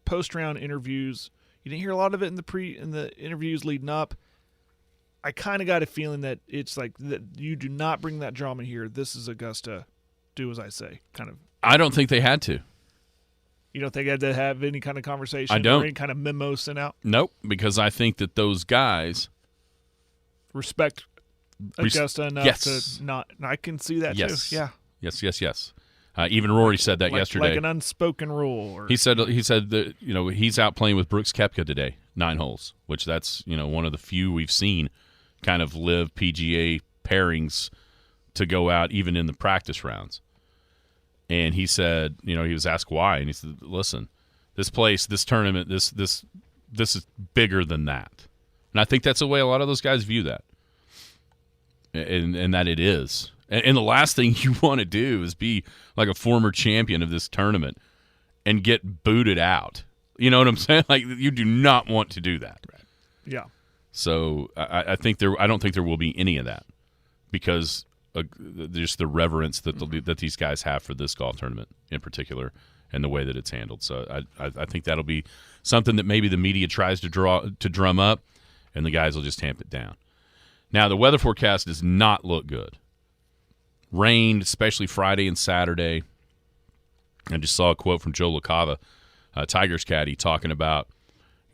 post-round interviews. You didn't hear a lot of it in the interviews leading up. I kind of got a feeling that it's like that you do not bring that drama here. This is Augusta. Do as I say. Kind of. I don't think they had to. You don't think they had to have any kind of conversation? I don't. Or any kind of memo sent out? Nope, because I think that those guys respect Augusta enough to not. I can see that too. Yeah. Yes. Even Rory said that yesterday. Like an unspoken rule. He said that he's out playing with Brooks Koepka today, 9 holes, which that's one of the few we've seen kind of live PGA pairings to go out even in the practice rounds. And he said, he was asked why, and he said, "Listen, this place, this tournament, this is bigger than that." And I think that's the way a lot of those guys view that, and that it is. And the last thing you want to do is be like a former champion of this tournament and get booted out. You know what I'm saying? Like, you do not want to do that. Right. Yeah. So I don't think there will be any of that because just the reverence that these guys have for this golf tournament in particular and the way that it's handled. So I think that'll be something that maybe the media tries to drum up, and the guys will just tamp it down. Now, the weather forecast does not look good. Rained, especially Friday and Saturday. I just saw a quote from Joe LaCava, Tigers caddy, talking about,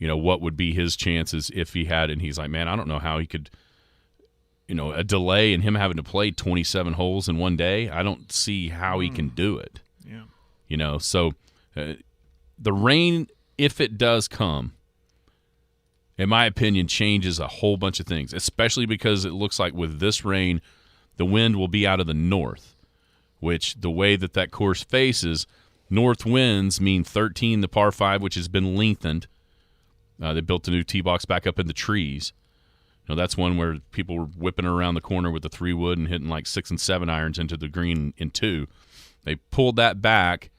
what would be his chances if he had, and he's like, man, I don't know how he could, a delay and him having to play 27 holes in one day. I don't see how he can do it. Yeah. So the rain, if it does come, in my opinion, changes a whole bunch of things, especially because it looks like with this rain, the wind will be out of the north, which the way that course faces, north winds mean 13, the par 5, which has been lengthened. They built a new tee box back up in the trees. That's one where people were whipping around the corner with the 3-wood and hitting like 6 and 7 irons into the green in 2. They pulled that back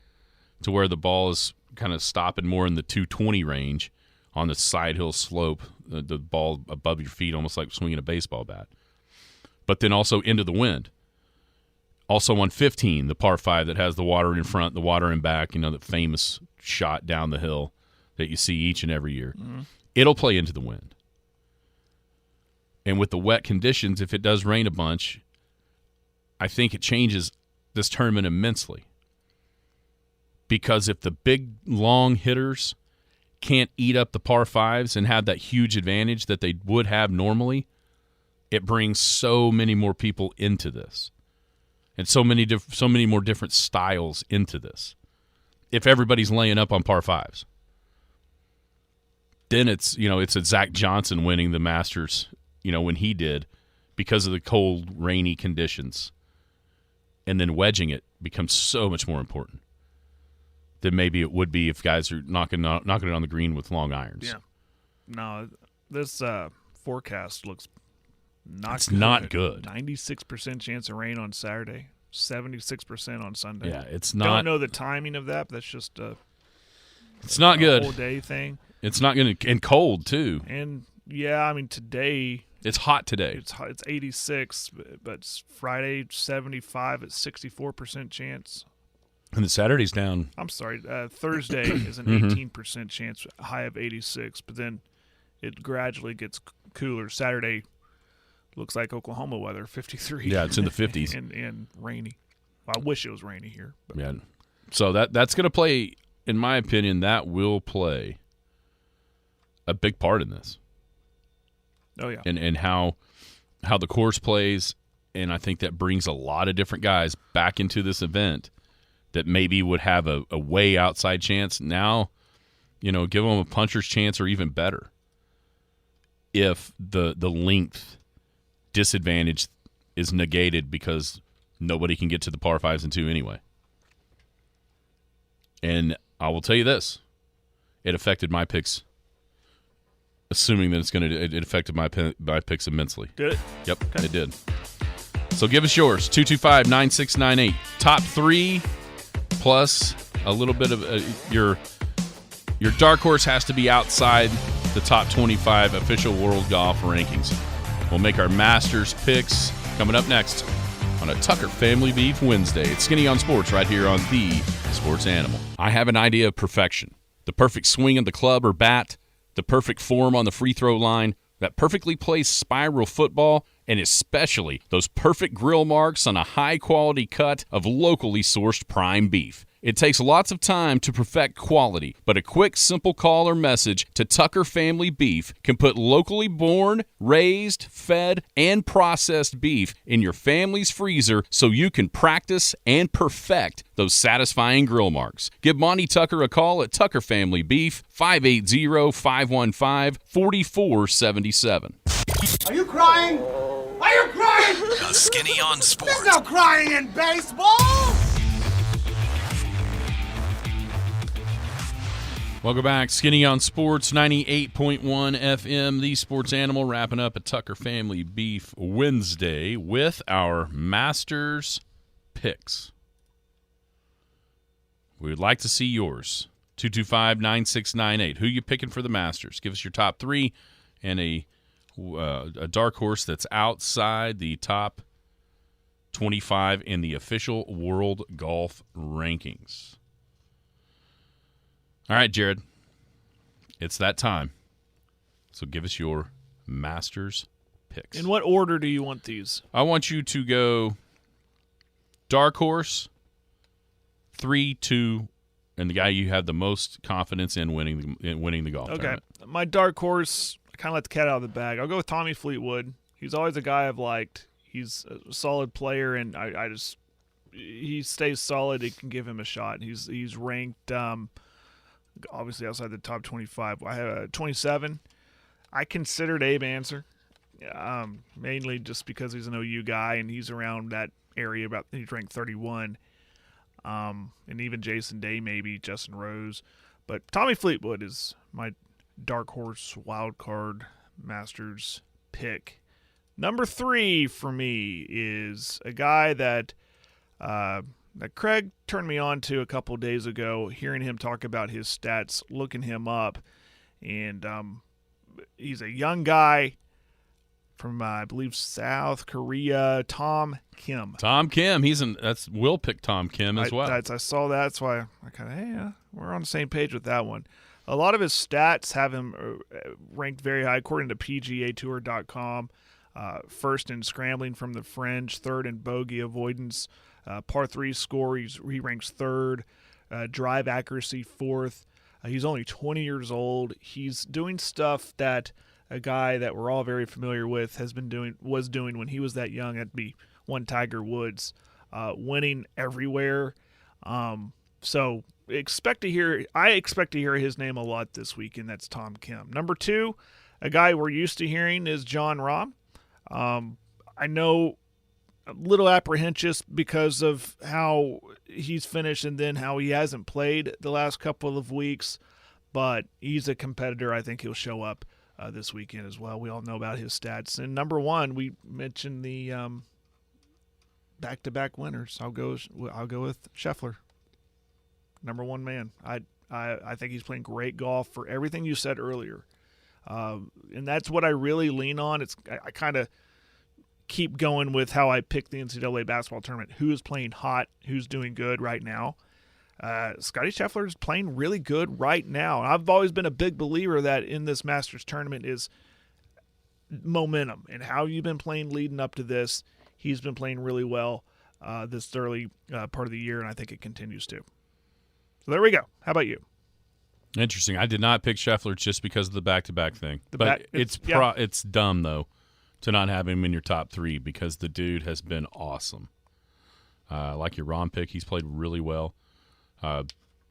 to where the ball is kind of stopping more in the 220 range on the side hill slope, the ball above your feet, almost like swinging a baseball bat. But then also into the wind. Also on 15, the par 5 that has the water in front, the water in back, the famous shot down the hill that you see each and every year. Mm-hmm. It'll play into the wind. And with the wet conditions, if it does rain a bunch, I think it changes this tournament immensely. Because if the big, long hitters can't eat up the par 5s and have that huge advantage that they would have normally, it brings so many more people into this, and so many more different styles into this. If everybody's laying up on par 5s, then it's a Zach Johnson winning the Masters, when he did, because of the cold, rainy conditions, and then wedging it becomes so much more important than maybe it would be if guys are knocking it on the green with long irons. Yeah, no, this forecast looks. Not good. 96% chance of rain on Saturday, 76% on Sunday. Yeah, it's not. Don't know the timing of that, but that's just it's not good. Whole day thing. It's not going to, and cold too. And yeah, today it's hot today. It's hot. It's 86, but Friday 75 at 64% chance. And the Saturday's down. I'm sorry, Thursday is an 18% chance, high of 86, but then it gradually gets cooler. Saturday looks like Oklahoma weather, 53. Yeah, it's in the 50s. and rainy. Well, I wish it was rainy here. But. Yeah. So that's going to play, in my opinion, that will play a big part in this. Oh, yeah. And how the course plays, and I think that brings a lot of different guys back into this event that maybe would have a way outside chance. Now, give them a puncher's chance or even better if the length disadvantage is negated because nobody can get to the par 5s and 2 anyway. And I will tell you this, it affected my picks, assuming that it affected my picks immensely. Did it? Yep, okay. It did. So give us yours, 225-9698. Top 3 plus a little bit of your Your dark horse has to be outside the top 25 official world golf rankings. We'll make our Masters picks coming up next on a Tucker Family Beef Wednesday. It's Skinny on Sports right here on The Sports Animal. I have an idea of perfection. The perfect swing of the club or bat, the perfect form on the free throw line, that perfectly placed spiral football, and especially those perfect grill marks on a high-quality cut of locally sourced prime beef. It takes lots of time to perfect quality, but a quick, simple call or message to Tucker Family Beef can put locally born, raised, fed, and processed beef in your family's freezer so you can practice and perfect those satisfying grill marks. Give Monty Tucker a call at Tucker Family Beef, 580-515-4477. Are you crying? Are you crying? The Skinny on Sports. There's no crying in baseball! Welcome back. Skinny on Sports, 98.1 FM, The Sports Animal, wrapping up a Tucker Family Beef Wednesday with our Masters picks. We would like to see yours. 225-9698. Who you picking for the Masters? Give us your top three and a dark horse that's outside the top 25 in the official world golf rankings. All right, Jared, it's that time. So give us your Masters picks. In what order do you want these? I want you to go dark horse, 3, 2, and the guy you have the most confidence in winning the golf tournament. My dark horse, I kind of let the cat out of the bag. I'll go with Tommy Fleetwood. He's always a guy I've liked. He's a solid player, and he stays solid. It can give him a shot. He's ranked obviously outside the top 25. I have 27. I considered Abe Answer, mainly just because he's an OU guy and he's around that area. He's ranked 31, and even Jason Day, maybe Justin Rose, but Tommy Fleetwood is my dark horse wild card Masters pick. Number 3 for me is a guy that Craig turned me on to a couple days ago, hearing him talk about his stats, looking him up, and he's a young guy from, I believe, South Korea, Tom Kim. Tom Kim, we'll pick Tom Kim as well. I saw that, that's why I kind of, we're on the same page with that one. A lot of his stats have him ranked very high, according to PGAtour.com. First in scrambling from the fringe, third in bogey avoidance. Par 3 score, he ranks third. Drive accuracy, fourth. He's only 20 years old. He's doing stuff that a guy that we're all very familiar with was doing when he was that young. That'd be one Tiger Woods, winning everywhere. So I expect to hear his name a lot this week, and that's Tom Kim. Number 2, a guy we're used to hearing is Jon Rahm. I know a little apprehensive because of how he's finished and then how he hasn't played the last couple of weeks, but he's a competitor. I think he'll show up this weekend as well. We all know about his stats. And number 1, we mentioned the back-to-back winners. I'll go with Scheffler, number 1 man. I think he's playing great golf for everything you said earlier, and that's what I really lean on. I kind of keep going with how I picked the NCAA basketball tournament. Who is playing hot? Who's doing good right now? Scottie Scheffler is playing really good right now. I've always been a big believer that in this Masters tournament is momentum, and how you've been playing leading up to this. He's been playing really well this early part of the year, and I think it continues to. So there we go. How about you? Interesting. I did not pick Scheffler just because of the back-to-back thing. It's dumb, though, to not have him in your top 3 because the dude has been awesome. Like your Rahm pick, he's played really well.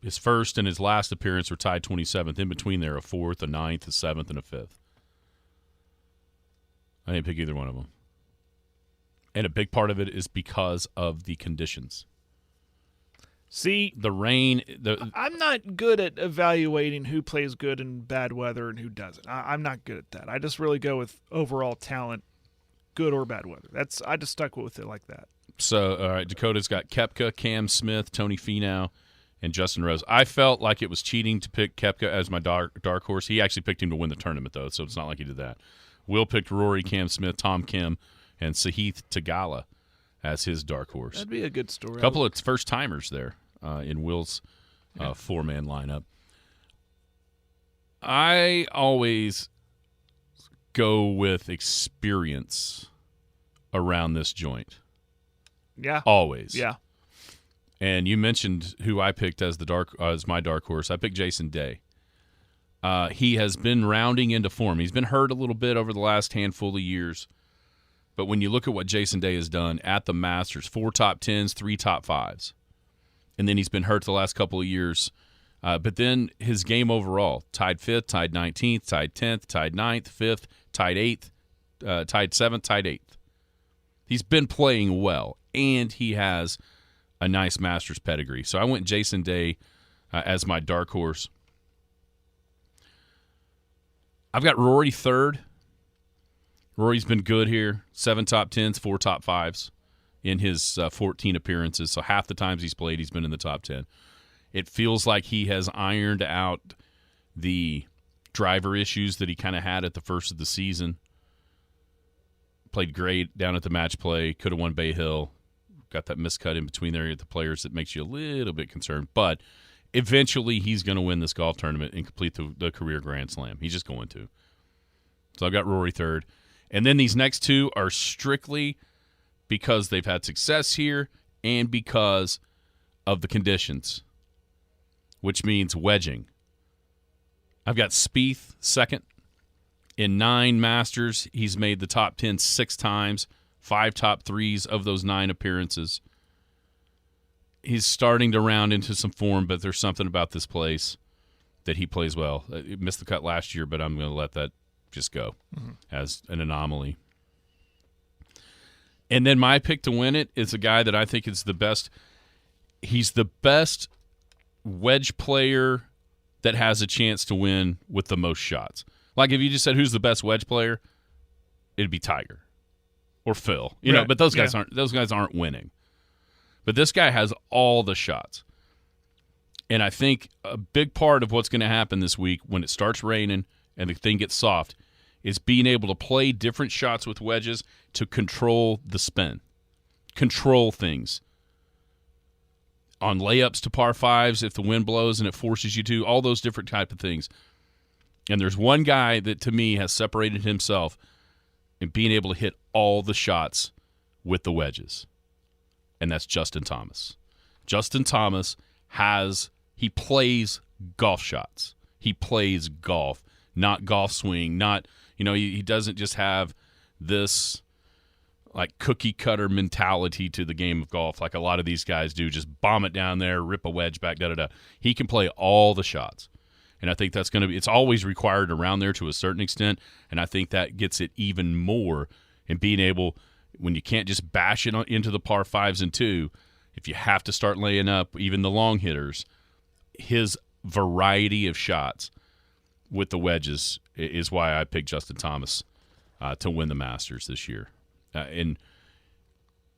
His first and his last appearance were tied 27th. In between there, a 4th, a 9th, a 7th, and a 5th. I didn't pick either one of them. And a big part of it is because of the conditions. See, the rain. I'm not good at evaluating who plays good in bad weather and who doesn't. I'm not good at that. I just really go with overall talent, good or bad weather. I just stuck with it like that. So, all right, Dakota's got Koepka, Cam Smith, Tony Finau, and Justin Rose. I felt like it was cheating to pick Koepka as my dark horse. He actually picked him to win the tournament, though, so it's not like he did that. Will picked Rory, Cam Smith, Tom Kim, and Sahith Theegala as his dark horse. That'd be a good story. A couple of first-timers there in Will's four-man lineup. I always go with experience around this joint. Yeah. Always. Yeah. And you mentioned who I picked as my dark horse. I picked Jason Day. He has been rounding into form. He's been hurt a little bit over the last handful of years. But when you look at what Jason Day has done at the Masters, 4 top 10s, 3 top 5s. And then he's been hurt the last couple of years. But then his game overall, tied 5th, tied 19th, tied 10th, tied 9th, 5th, tied 8th, tied 7th, tied 8th. He's been playing well, and he has a nice Masters pedigree. So I went Jason Day as my dark horse. I've got Rory third. Rory's been good here. 7 top 10s, 4 top 5s in his 14 appearances. So half the times he's played, he's been in the top 10. It feels like he has ironed out the driver issues that he kind of had at the first of the season. Played great down at the match play. Could have won Bay Hill. Got that miscut in between there at the players that makes you a little bit concerned. But eventually he's going to win this golf tournament and complete the career Grand Slam. He's just going to. So I've got Rory third. And then these next two are strictly because they've had success here and because of the conditions, which means wedging. I've got Spieth second. In 9 Masters, he's made the top 10 6 times, 5 top 3s of those 9 appearances. He's starting to round into some form, but there's something about this place that he plays well. He missed the cut last year, but I'm going to let that just go as an anomaly. And then my pick to win it is a guy that I think is the best. He's the best wedge player that has a chance to win with the most shots. Like if you just said who's the best wedge player, it'd be Tiger or Phil. You know, but those guys aren't winning. But this guy has all the shots. And I think a big part of what's going to happen this week when it starts raining and the thing gets soft is being able to play different shots with wedges to control the spin. Control things. On layups to par 5s if the wind blows and it forces you to, all those different type of things. And there's one guy that, to me, has separated himself in being able to hit all the shots with the wedges, and that's Justin Thomas. Justin Thomas he plays golf shots. He plays golf, not golf swing, not, he doesn't just have this like cookie-cutter mentality to the game of golf like a lot of these guys do, just bomb it down there, rip a wedge back, da-da-da. He can play all the shots. And I think that's going to be – it's always required around there to a certain extent, and I think that gets it even more in being able – when you can't just bash it into the par 5s and 2, if you have to start laying up even the long hitters, his variety of shots with the wedges is why I picked Justin Thomas to win the Masters this year. And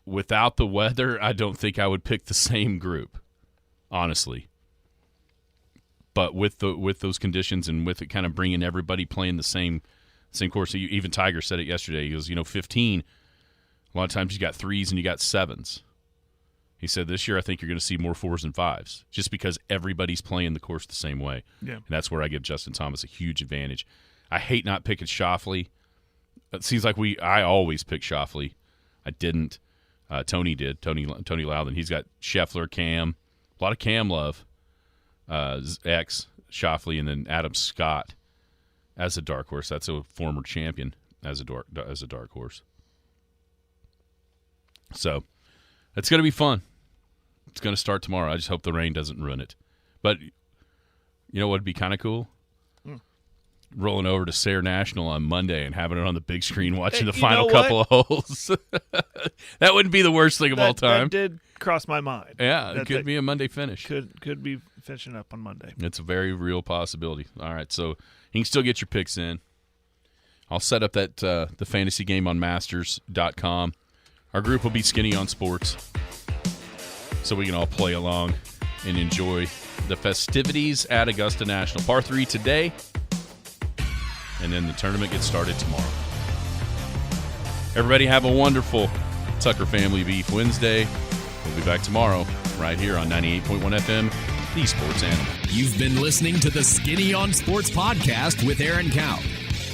without the weather, I don't think I would pick the same group, honestly. But with those conditions and with it kind of bringing everybody playing the same course, even Tiger said it yesterday. He goes, 15, a lot of times you got 3s and you got 7s. He said this year I think you're going to see more 4s and 5s just because everybody's playing the course the same way. Yeah. And that's where I give Justin Thomas a huge advantage. I hate not picking Schauffele. It seems like I always pick Schauffele. I didn't. Tony did. Tony Loudon. He's got Scheffler, Cam, a lot of Cam love. X, Schauffele, and then Adam Scott as a dark horse. That's a former champion as a dark horse. So it's going to be fun. It's going to start tomorrow. I just hope the rain doesn't ruin it. But you know what would be kind of cool? Rolling over to Sayre National on Monday and having it on the big screen watching the final couple of holes. That wouldn't be the worst thing of all time. That did cross my mind. Yeah, it could be a Monday finish. Could be finishing up on Monday. It's a very real possibility. All right, so you can still get your picks in. I'll set up that the fantasy game on masters.com. Our group will be Skinny on Sports, so we can all play along and enjoy the festivities at Augusta National. Par 3 today, and then the tournament gets started tomorrow. Everybody have a wonderful Tucker Family Beef Wednesday. We'll be back tomorrow right here on 98.1 FM, the Sports Animal. You've been listening to the Skinny on Sports podcast with Aaron Cow.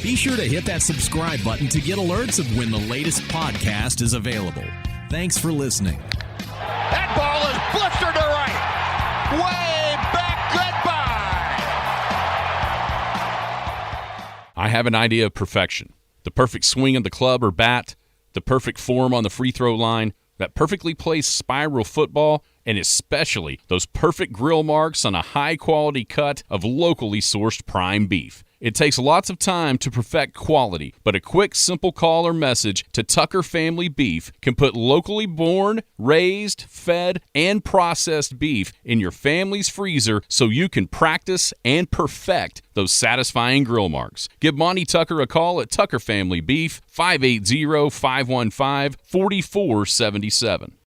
Be sure to hit that subscribe button to get alerts of when the latest podcast is available. Thanks for listening. That ball is blistered to right. Way back. Goodbye. I have an idea of perfection. The perfect swing of the club or bat, the perfect form on the free throw line, that perfectly placed spiral football, and especially those perfect grill marks on a high-quality cut of locally sourced prime beef. It takes lots of time to perfect quality, but a quick, simple call or message to Tucker Family Beef can put locally born, raised, fed, and processed beef in your family's freezer so you can practice and perfect those satisfying grill marks. Give Monty Tucker a call at Tucker Family Beef, 580-515-4477.